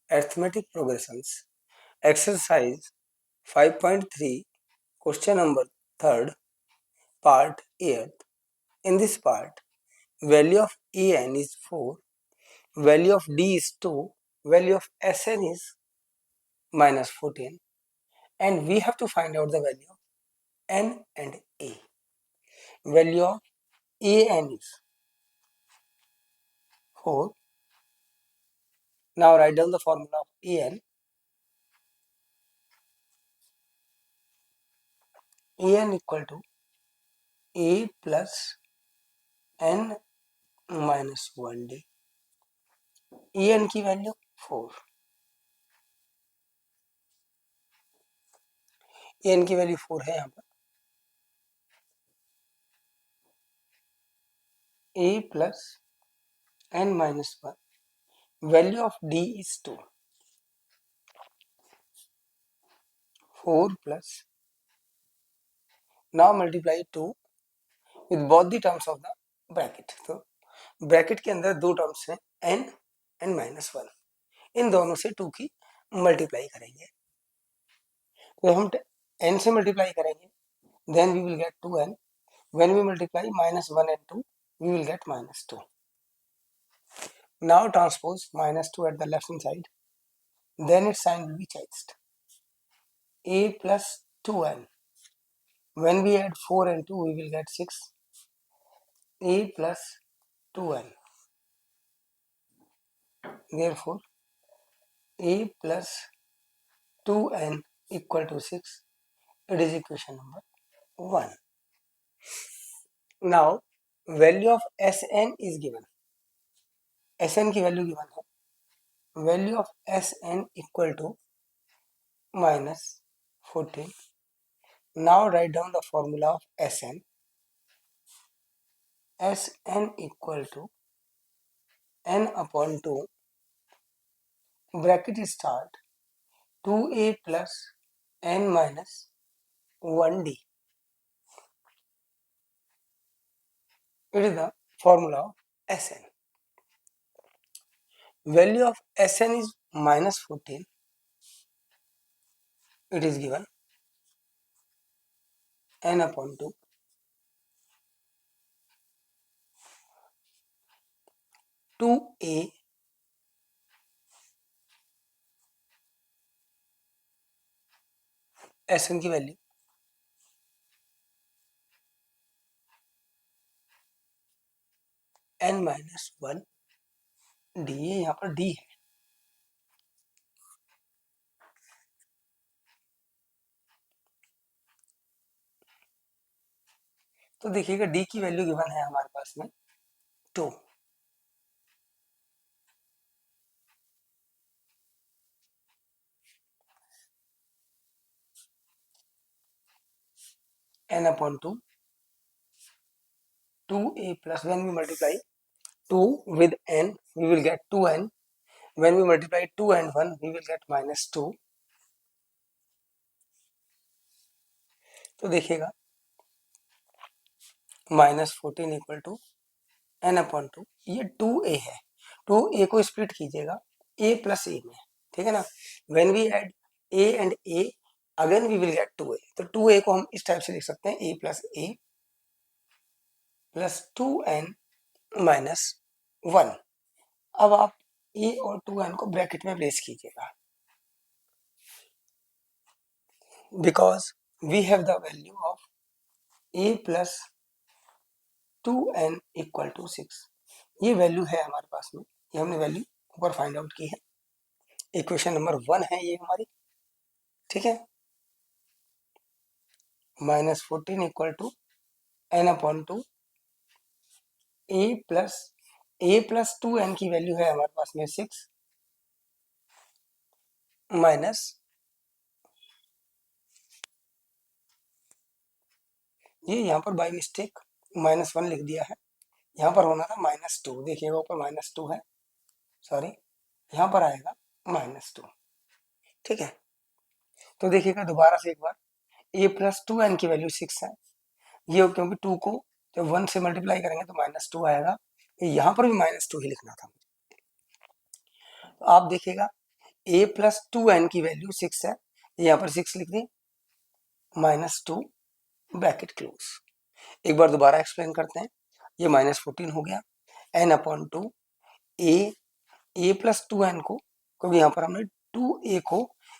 Arithmetic progressions. Exercise 5.3, question number 3rd, part 8th. In this part, value of En is 4, value of D is 2, value of Sn is minus 14, and we have to find out the value of N and A. Value of En is 4. Now write down the formula of En. En equal to A plus N minus 1D. En की value 4, En की value 4 है यहाँ पर. A plus N minus 1. Value of D is 2. 4 plus. Now multiply 2 with both the terms of the bracket. तो bracket के अंदर दो terms हैं n and minus 1. इन दोनों से 2 की मल्टीप्लाई करेंगे. तो हम n से मल्टीप्लाई करेंगे, then we will get 2n. When we multiply minus 1 and 2, we will get minus 2. Now transpose minus 2 at the left hand side, then its sign will be changed. A plus 2n. When we add 4 and 2, we will get 6. A plus 2n. Therefore, A plus 2n equal to 6. It is equation number 1. Now, value of Sn is given. Sn की value given है. Value of Sn equal to minus 14. Now write down the formula of Sn. Sn equal to n upon 2 bracket start 2a plus n minus 1d. It is the formula of Sn. Value of Sn is minus 14. It is given n upon 2. 2a Sn की value n minus 1 d. यहाँ पर d है. तो देखिएगा d की value given है हमारे पास में 2. n upon 2 2a plus, when we multiply 2 with n, we will get 2n. When we multiply 2 and 1, we will get minus 2. तो देखिएगा minus 14 equal to n upon 2. ये 2a है. 2a को split कीजिएगा a plus a में, ठीक है ना. when we add a and a, again we will get 2a. तो 2a को हम इस टाइप से लिख सकते हैं a प्लस 2n माइनस 1. अब आप a और 2n को ब्रैकेट में प्लेस कीजिएगा, because we have the value of a plus 2n equal to 6. ये वैल्यू है हमारे पास में, ये हमने वैल्यू ऊपर फाइंड आउट की है. इक्वेशन नंबर 1 है ये हमारी, ठीक है. minus 14 equal to n upon 2 a plus 2n की वैल्यू है हमारे पास में 6 माइनस, ये यहाँ पर बाय मिस्टेक माइनस 1 लिख दिया है. यहाँ पर होना था माइनस 2. देखिएगा ऊपर माइनस 2 है, सॉरी, यहाँ पर आएगा माइनस 2, ठीक है. तो देखिएगा दोबारा से एक बार, a प्लस 2n की वैल्यू 6 है. ये क्योंकि 2 को जब 1 से मल्टीप्लाई करेंगे तो माइनस 2 आएगा. यहाँ पर भी माइनस 2 ही लिखना था. तो आप देखिएगा a प्लस 2n की वैल्यू 6 है, यहाँ पर 6 लिख दी, -2 ब्रैकेट क्लोज। एक बार दोबारा एक्सप्लेन करते हैं, ये -14 हो गया, n/2 a प्लस 2n को, क्योंकि यहाँ पर हमने 2a को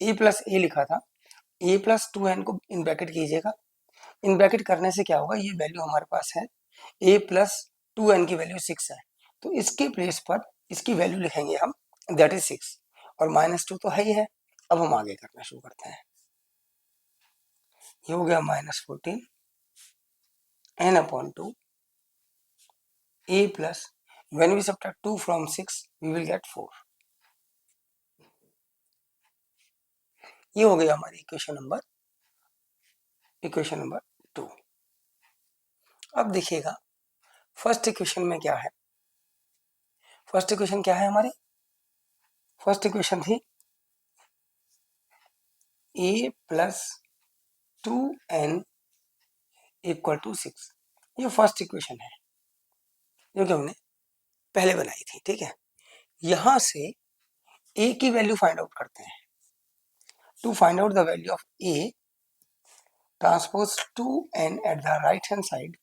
a प्लस a लिखा था, a प्लस 2n को इन ब्रैकेट कीजिएगा। इन ब्रैकेट करने से क्या होगा, ये वैल्यू हमारे पास है a प्लस 2n की वैल्यू 6 है, तो इसके प्लेस पर इसकी वैल्यू लिखेंगे हम, दैट इज 6, और -2 तो है ही है। अब हम आगे करना शुरू करते हैं। ये हो गया -14 n/2 a plus, when we subtract 2 from 6 we will get 4। ये हो गया हमारी इक्वेशन नंबर 2। अब देखिएगा फर्स्ट इक्वेशन में क्या है। फर्स्ट इक्वेशन क्या है हमारी, फर्स्ट इक्वेशन थी a plus 2n equal to 6। ये फर्स्ट इक्वेशन है जो कि हमने पहले बनाई थी, ठीक है। यहां से a की वैल्यू फाइंड आउट करते हैं। To find out the value of a, transpose 2n at the right hand side,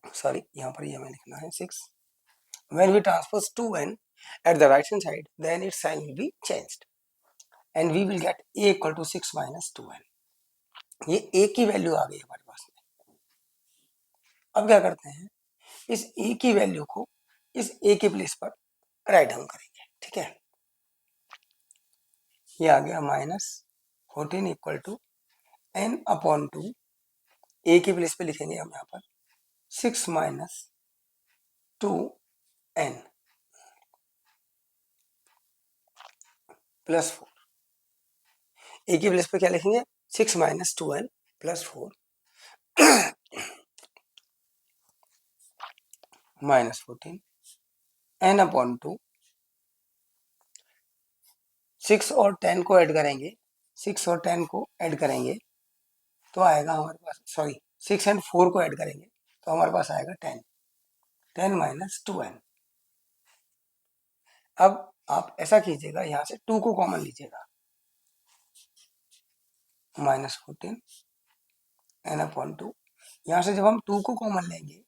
sorry यहाँ पर ये हमें लिखना है 6। When we transpose 2n at the right hand side, then its sign will be changed and we will get a equal to 6 minus 2n। ये a की value आ गई हमारे पास में। अब क्या करते हैं, इस a की वैल्यू को इस a के प्लेस पर राइट डाउन करेंगे, ठीक है। ये आ गया -14 इक्वल टू n/2, a के प्लेस पे लिखेंगे हम यहाँ पर 6 minus 2n प्लस 4। a की प्लेस पे क्या लिखेंगे, 6 minus 2n प्लस 4 -14 n/2, 6 और 10 को ऐड करेंगे, 6 और 10 को ऐड करेंगे तो आएगा हमारे पास, सॉरी 6 एंड 4 को ऐड करेंगे तो हमारे पास आएगा 10, 10 minus 2n। अब आप ऐसा कीजिएगा, यहाँ से 2 को कॉमन लीजिएगा, -14 n/2। यहाँ से जब हम 2 को कॉमन लेंगे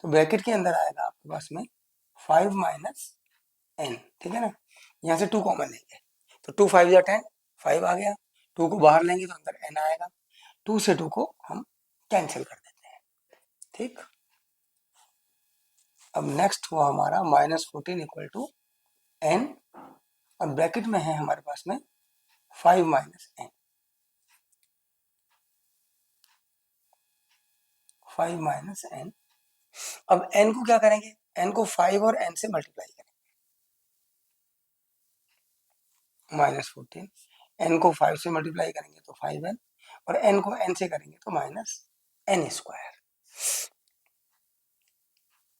तो ब्रैकेट के अंदर आएगा आपके पास में 5 minus n, ठीक है ना। यहाँ से 2 कॉमन लेंगे तो 2 5 या 10, 5 आ गया, 2 को बाहर लेंगे तो अंदर n आएगा, 2 से 2 को हम कैंसिल कर देते हैं, ठीक। अब नेक्स्ट हुआ हमारा -14 इक्वल टू n, और ब्रैकेट में है हमारे पास में 5 minus n, 5 minus n। अब n को क्या करेंगे, n को 5 और n से मल्टीप्लाई करेंगे, -14, n को 5 से मल्टीप्लाई करेंगे तो 5n, और n को n से करेंगे तो -n²।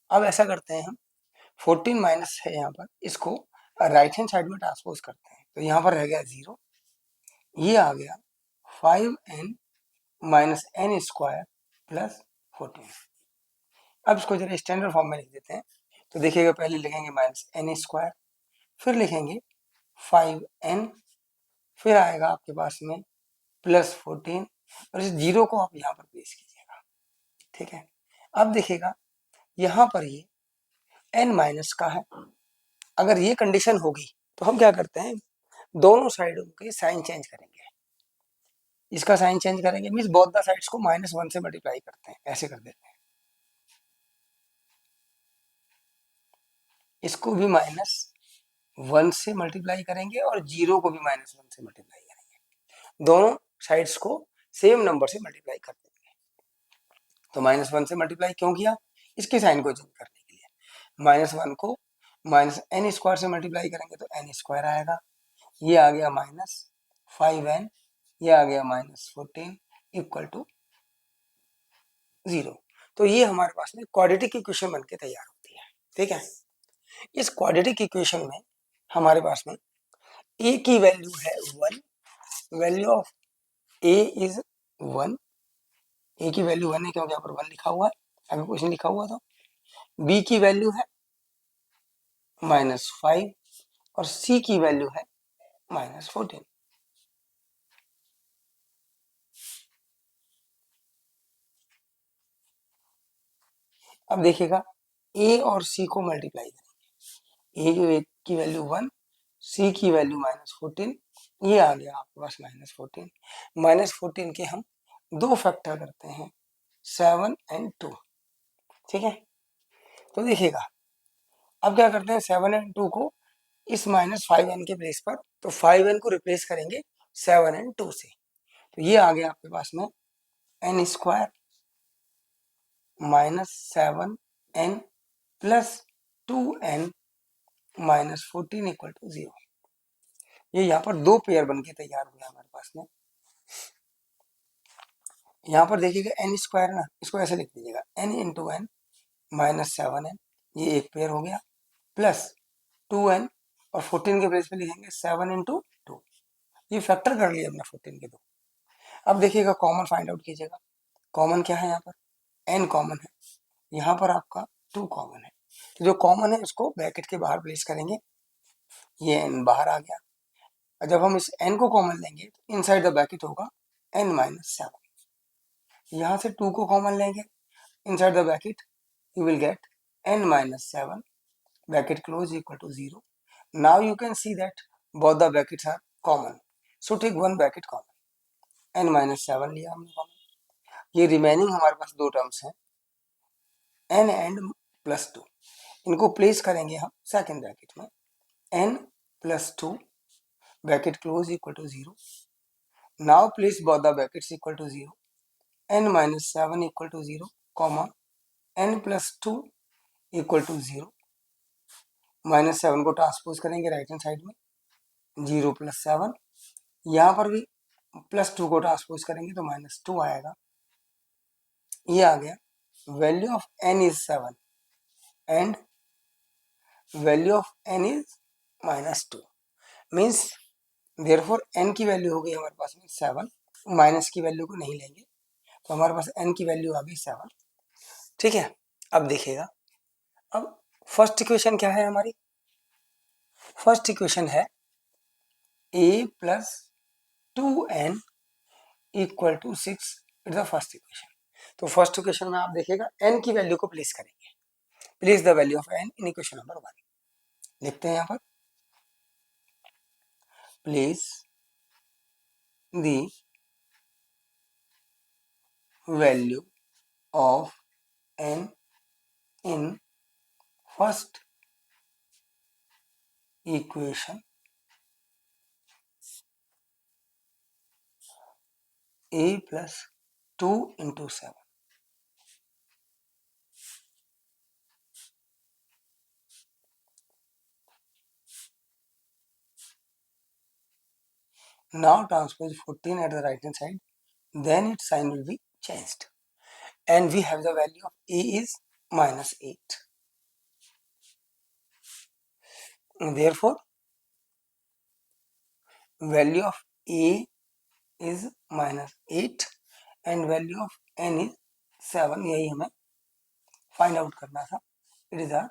अब ऐसा करते हैं हम, 14 माइनस है यहाँ पर, इसको राइट हैंड साइड में ट्रांसपोज करते हैं तो यहाँ पर रह गया 0, ये आ गया 5n माइनस n² प्लस 14। अब इसको जरा स्टैंडर्ड फॉर्म में लिख देते हैं तो देखिएगा, पहले लिखेंगे -n², फिर लिखेंगे 5n, फिर आएगा आपके पास में +14, और इस 0 को आप यहाँ पर प्लेस कीजिएगा, ठीक है। अब देखिएगा यहाँ पर ये n माइनस का है, अगर ये कंडीशन होगी तो हम क्या करते हैं, दोनों साइडों के साइन चेंज करेंगे। इसका साइन चेंज करेंगे मीन्स बोथ द साइड्स को -1 से मल्टीप्लाई करते हैं, ऐसे कर देते हैं। इसको भी -1 से मल्टीप्लाई करेंगे और 0 को भी -1 से मल्टीप्लाई करेंगे, दोनों साइड्स को सेम नंबर से मल्टीप्लाई कर देंगे। तो -1 से मल्टीप्लाई क्यों किया, इसके साइन को चेंज करने के लिए। -1 को -n² से मल्टीप्लाई करेंगे तो n² आएगा, ये आ गया -5n, ये आ गया -14 इक्वल टू 0। तो ये हमारे पास में क्वाड्रेटिक इक्वेशन बनके तैयार होती है, ठीक है। इस क्वाड्रेटिक इक्वेशन में हमारे पास में a की वैल्यू है 1, value of a is 1, a की वैल्यू 1 है क्योंकि यहाँ पर 1 लिखा हुआ है, अगर कुछ नहीं लिखा हुआ तो। b की वैल्यू है -5, और C की वैल्यू है -14। अब देखिएगा A और C को मल्टीप्लाई करेंगे, A जो A की वैल्यू 1, C की वैल्यू -14, ये आ गया आपके पास -14। -14 के हम दो फैक्टर करते हैं, 7 एंड 2, ठीक है। तो देखिएगा अब क्या करते हैं, 7 एंड 2 को इस -5n के प्लेस पर, तो 5n को रिप्लेस करेंगे 7 एंड 2 से, तो ये आ गया आपके पास में n square -7n plus 2n -14 equal to 0। ये यहाँ पर दो पेयर बन के तैयार हुआ हमारे पास में। यहाँ पर देखिएगा n स्क्वायर ना, इसको ऐसे लिख दीजिएगा n इंटू एन -7n, ये एक पेयर हो गया, प्लस 2n और 14 के प्लेस पे लिखेंगे 7 इंटू 2, ये फैक्टर कर लिया हमने 14 के दो। अब देखिएगा कॉमन फाइंड आउट कीजिएगा, कॉमन क्या है, यहाँ पर n कॉमन है, यहाँ पर आपका 2 कॉमन है, तो जो कॉमन है उसको ब्रैकेट के बाहर प्लेस करेंगे, ये n बाहर आ गया। और जब हम इस n को कॉमन लेंगे तो इनसाइड द ब्रैकेट होगा n -7, यहाँ से 2 को कॉमन लेंगे inside the bracket, you will get n -7 bracket close equal to 0. Now you can see that both the brackets are common, so take one bracket common, n -7 लिया हमने common. ये remaining हमारे पास दो terms हैं n and +2, इनको place करेंगे हम second bracket में, n +2 bracket close equal to 0। Now place both the brackets equal to 0, n -7 equal to 0, comma n +2 equal to 0, -7 को ट्रांसपोज करेंगे राइट हैंड साइड में, 0 + 7, यहाँ पर भी +2 को ट्रांसपोज करेंगे तो -2 आएगा, ये आ गया। Value of n is 7 and value of n is -2, means therefore n की वैल्यू हो गई हमारे पास में 7, माइनस की वैल्यू को नहीं लेंगे, तो हमारे पास n की वैल्यू आ गई 7, ठीक है। अब देखिएगा, अब फर्स्ट इक्वेशन क्या है हमारी, फर्स्ट इक्वेशन है a + 2n equal to 6, it the first equation. तो फर्स्ट इक्वेशन में आप देखिएगा n की वैल्यू को प्लेस करेंगे, place the value of n in equation number 1, लिखते हैं यहाँ पर, place the value of n in first equation a + 2 × 7। Now transpose 14 at the right hand side, then its sign will be changed, and we have the value of a is -8. Therefore, value of a is -8 and value of n is 7, यही हमें find out करना था, it is our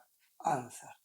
answer.